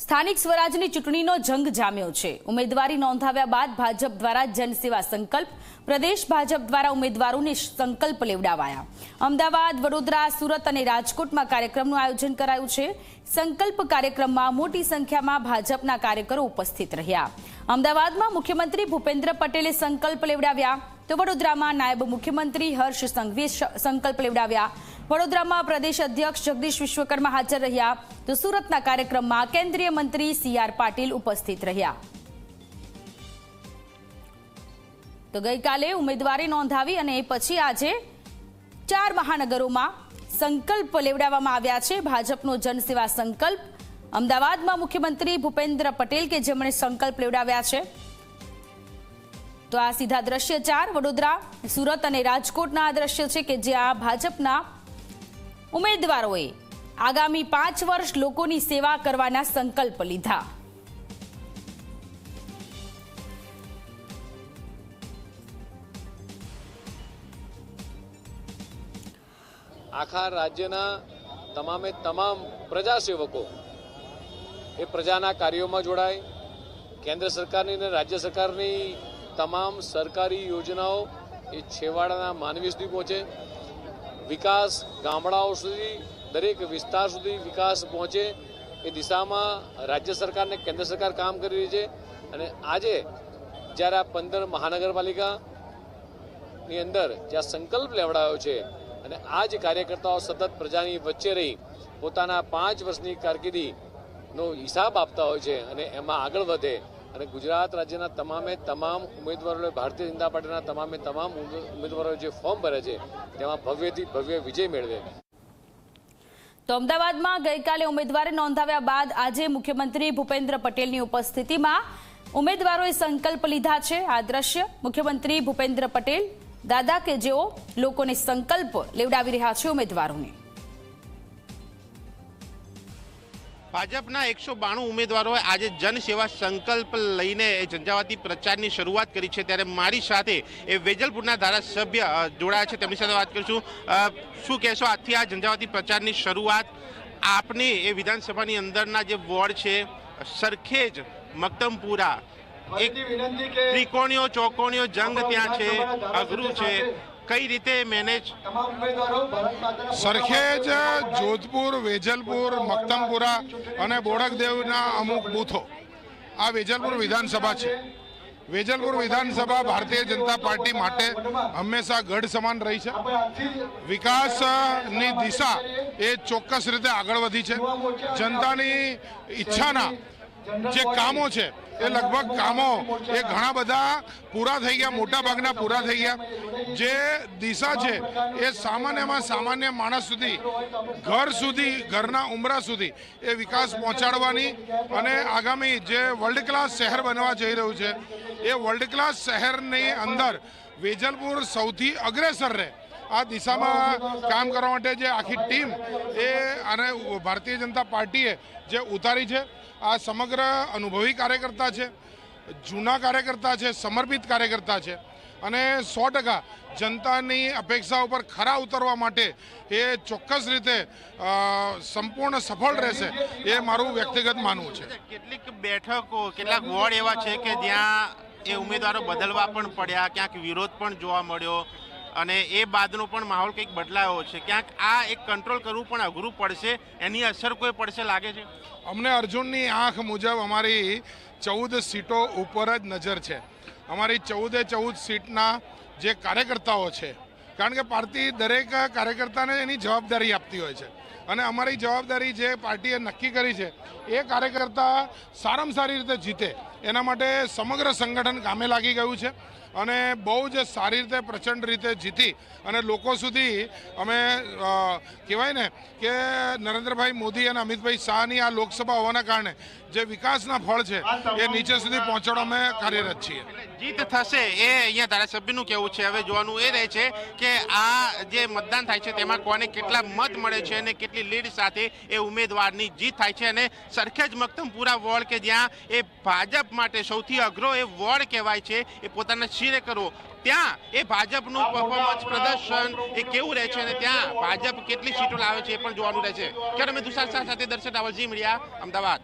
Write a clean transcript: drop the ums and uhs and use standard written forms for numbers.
સ્થાનિક સ્વરાજની ચૂંટણીનો જંગ જામ્યો છે। ઉમેદવારી નોંધાવ્યા બાદ ભાજપ દ્વારા જનસેવા સંકલ્પ, પ્રદેશ ભાજપ દ્વારા ઉમેદવારોને સંકલ્પ લેવડાવાયા। અમદાવાદ, વડોદરા, સુરત અને રાજકોટમાં કાર્યક્રમનું આયોજન કરાયું છે। સંકલ્પ કાર્યક્રમમાં મોટી સંખ્યામાં ભાજપના કાર્યકરો ઉપસ્થિત રહ્યા। અમદાવાદમાં મુખ્યમંત્રી ભૂપેન્દ્ર પટેલે સંકલ્પ લેવડાવ્યા તો વડોદરામાં નાયબ મુખ્યમંત્રી હર્ષ સંઘવીએ સંકલ્પ લેવડાવ્યા। વડોદરામાં પ્રદેશ અધ્યક્ષ જગદીશ વિશ્વકર્મા હાજર રહ્યા તો સુરતના કાર્યક્રમમાં કેન્દ્રીય મંત્રી સી.આર. પાટીલ ઉપસ્થિત રહ્યા। તો ગઈકાલે ઉમેદવારી નોંધાવી અને પછી આજે 4 મહાનગરોમાં સંકલ્પ લેવડાવવામાં આવ્યા છે। ભાજપનો જનસેવા સંકલ્પ અમદાવાદમાં મુખ્યમંત્રી ભૂપેન્દ્ર પટેલ કે જેમણે સંકલ્પ લેવડાવ્યા છે। તો આ સીધા દ્રશ્ય 4 વડોદરા, સુરત અને રાજકોટના આ દ્રશ્ય છે કે જ્યાં ભાજપના ઉમેદવારોએ આગામી 5 વર્ષ લોકોની સેવા કરવાના સંકલ્પ લીધા। આખા રાજ્યના તમામે તમામ પ્રજાસેવકો એ પ્રજાના કાર્યોમાં જોડાય। કેન્દ્ર સરકારની અને રાજ્ય સરકારની તમામ સરકારી યોજનાઓ એ છેવાડાના માનવી સુધી પહોંચે। વિકાસ ગામડાઓ સુધી, દરેક વિસ્તાર સુધી વિકાસ પહોંચે એ દિશામાં રાજ્ય સરકાર અને કેન્દ્ર સરકાર કામ કરી રહી છે। અને આજે જ્યારે આ 15 મહાનગરપાલિકાની અંદર જ્યાં સંકલ્પ લેવડાયો છે અને આ જ કાર્યકર્તાઓ સતત પ્રજાની વચ્ચે રહી પોતાના 5 વર્ષની કારકિર્દીનો હિસાબ આપતા હોય છે અને એમાં આગળ વધે અને ગુજરાત રાજ્યના તમામે તમામ ઉમેદવારોએ ભારતીય જનતા પાર્ટીના તમામે તમામ ઉમેદવારોએ જે ફોર્મ ભરે છે તેમાં ભવ્યથી ભવ્ય વિજય મેળવે। તો અમદાવાદમાં ગઈકાલે ઉમેદવારી નોંધાવ્યા બાદ આજે મુખ્યમંત્રી ભૂપેન્દ્ર પટેલની ઉપસ્થિતિમાં ઉમેદવારોએ સંકલ્પ લીધા છે। આ દ્રશ્ય મુખ્યમંત્રી ભૂપેન્દ્ર પટેલ દાદા કે જેઓ લોકોને સંકલ્પ લેવડાવી રહ્યા છે ઉમેદવારોને। ભાજપના 192 ઉમેદવારોએ આજે જનસેવા સંકલ્પ લઈને ઝંઝાવાતી પ્રચારની શરૂઆત કરી છે। ત્યારે મારી સાથે એ વેજલપુરના ધારાસભ્ય જોડાયા છે, તેમની સાથે વાત કરીશું। શું કહેશો, આજથી આ ઝંઝાવાતી પ્રચારની શરૂઆત આપની એ વિધાનસભાની અંદરના જે વોર્ડ છે સરખેજ, મક્તમપુરા, એક ત્રિકોણીયો ચોકોણીયો જંગ ત્યાં છે, અઘરું છે, કઈ રીતે મેનેજ? સરખેજ, જોધપુર, વેજલપુર, મક્તમપુરા અને બોડકદેવના અમુક બૂથો આ વેજલપુર વિધાનસભા છે। વેજલપુર વિધાનસભા ભારતીય જનતા પાર્ટી માટે હંમેશા ગઢ સમાન રહી છે। વિકાસની દિશા એ ચોક્કસ રીતે આગળ વધી છે। જનતાની ઈચ્છાના જે કામો છે એ લગભગ કામો એ ઘણા બધા પૂરા થઈ ગયા, મોટા ભાગના પૂરા થઈ ગયા। જે દિશા છે એ સામાન્યમાં સામાન્ય માણસ સુધી, ઘર સુધી, ઘરના ઉંબરા સુધી એ વિકાસ પહોંચાડવાની અને આગામી જે વર્લ્ડ ક્લાસ શહેર બનવા જઈ રહ્યું છે એ વર્લ્ડ ક્લાસ શહેરની અંદર વેજલપુર સૌથી અગ્રેસર રહે આ દિશામાં કામ કરવા માટે જે આખી ટીમ એ અને ભારતીય જનતા પાર્ટીએ જે ઉતારી છે આ સમગ્ર અનુભવી કાર્યકર્તા છે, જૂના કાર્યકર્તા છે, સમર્પિત કાર્યકર્તા છે અને 100% જનતાની અપેક્ષાઓ પર ખરા ઉતરવા માટે એ ચોક્કસ રીતે સંપૂર્ણ સફળ રહેશે એ મારું વ્યક્તિગત માનવું છે। કેટલીક બેઠકો, કેટલાક વોર્ડ એવા છે કે જ્યાં એ ઉમેદવારો બદલવા પણ પડ્યા, ક્યાંક વિરોધ પણ જોવા મળ્યો અને એ બાદનો પણ માહોલ કંઈક બદલાયો છે। ક્યાંક આ એક કંટ્રોલ કરવું પણ અઘરું પડશે, એની અસર કોઈ પડશે લાગે છે? અમને અર્જુનની આંખ મુજબ અમારી 14 સીટો ઉપર જ નજર છે। અમારી 14 સીટના જે કાર્યકર્તાઓ છે, કારણ કે પાર્ટી દરેક કાર્યકર્તાને એની જવાબદારી આપતી હોય છે અને અમારી જવાબદારી જે પાર્ટીએ નક્કી કરી છે એ કાર્યકર્તા સારામાં સારી રીતે જીતે એના માટે સમગ્ર સંગઠન કામે લાગી ગયું છે અને બહુ જ સારી રીતે, પ્રચંડ રીતે જીતી અને લોકો સુધી અમે કહેવાય ને કે નરેન્દ્રભાઈ મોદી અને અમિતભાઈ શાહની આ લોકસભા હોવાના કારણે જે વિકાસના ફળ છે એ નીચે સુધી પહોંચાડવા અમે કાર્યરત છીએ। જીત થશે એ અહીંયા ધારાસભ્યનું કહેવું છે। હવે જોવાનું એ રહે છે કે આ જે મતદાન થાય છે તેમાં કોને કેટલા મત મળે છે અને કેટલી લીડ સાથે એ ઉમેદવારની જીત થાય છે। અને સરખેજ મક્તમપુરા વોર્ડ કે જ્યાં એ ભાજપ માટે સૌથી અઘરો એ વોર્ડ કહેવાય છે, એ પોતાના શિરે કરવો, ત્યાં એ ભાજપનું પરફોર્મન્સ પ્રદર્શન એ કેવું રહે છે અને ત્યાં ભાજપ કેટલી સીટો લાવે છે એ પણ જોવાનું રહેશે। કેમેરામેન તુષાર શાહ સાથે દર્શક રાવલજી મીડિયા, અમદાવાદ।